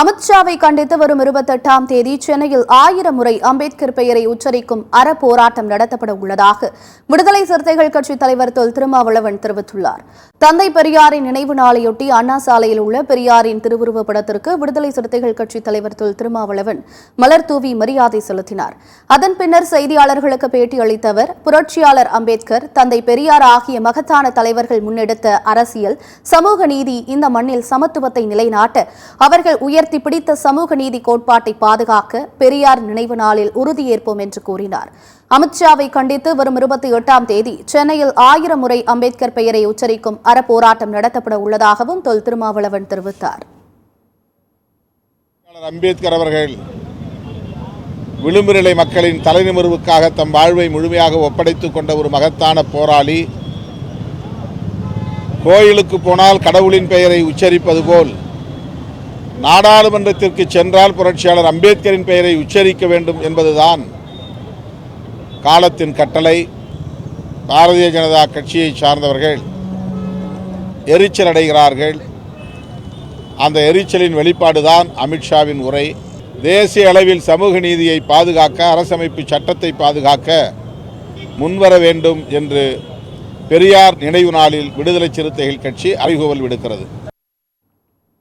அமித்ஷாவை கண்டித்து வரும் 28ஆம் தேதி சென்னையில் 1000 முறை அம்பேத்கர் பெயரை உச்சரிக்கும் அறப்போராட்டம் நடத்தப்பட உள்ளதாக விடுதலை சிறுத்தைகள் கட்சித் தலைவர் தொல் திருமாவளவன் தெரிவித்துள்ளார். தந்தை பெரியாரின் நினைவு நாளையொட்டி அண்ணா சாலையில் உள்ள பெரியாரின் திருவுருவப் படத்திற்கு விடுதலை சிறுத்தைகள் கட்சித் தலைவர் தொல் திருமாவளவன் மலர் தூவி மரியாதை செலுத்தினார். அதன் பின்னர் செய்தியாளர்களுக்கு பேட்டியளித்த அவர், புரட்சியாளர் அம்பேத்கர், தந்தை பெரியார் ஆகிய மகத்தான தலைவர்கள் முன்னெடுத்த அரசியல், சமூக நீதி இந்த மண்ணில் சமத்துவத்தை நிலைநாட்ட அவர்கள் உயர்த்தி பிடித்த சமூக நீதி கோட்பாட்டை பாதுகாக்க பெரியார் நினைவு நாளில் உறுதியேற்போம் என்று கூறினார். அமித்ஷாவை கண்டித்து வரும் 28ஆம் தேதி சென்னையில் 1000 முறை அம்பேத்கர் பெயரை உச்சரிக்கும் அறப்போராட்டம் நடத்தப்பட உள்ளதாகவும் தொல் திருமாவளவன் தெரிவித்தார். அம்பேத்கர் அவர்கள் விளிம்பு நிலை மக்களின் தலைநிமிர்வுக்காக தம் வாழ்வை முழுமையாக ஒப்படைத்துக் கொண்ட ஒரு மகத்தான போராளி. கோயிலுக்கு போனால் கடவுளின் பெயரை உச்சரிப்பது போல் நாடாளுமன்றத்திற்கு சென்றால் புரட்சியாளர் அம்பேத்கரின் பெயரை உச்சரிக்க வேண்டும் என்பதுதான் காலத்தின் கட்டளை. பாரதிய ஜனதா கட்சியை சார்ந்தவர்கள் எரிச்சல் அடைகிறார்கள். அந்த எரிச்சலின் வெளிப்பாடுதான் அமித்ஷாவின் உரை. தேசிய அளவில் சமூக நீதியை பாதுகாக்க, அரசமைப்பு சட்டத்தை பாதுகாக்க முன்வர வேண்டும் என்று பெரியார் நினைவு நாளில் விடுதலை சிறுத்தைகள் கட்சி அறைகூவல் விடுக்கிறது.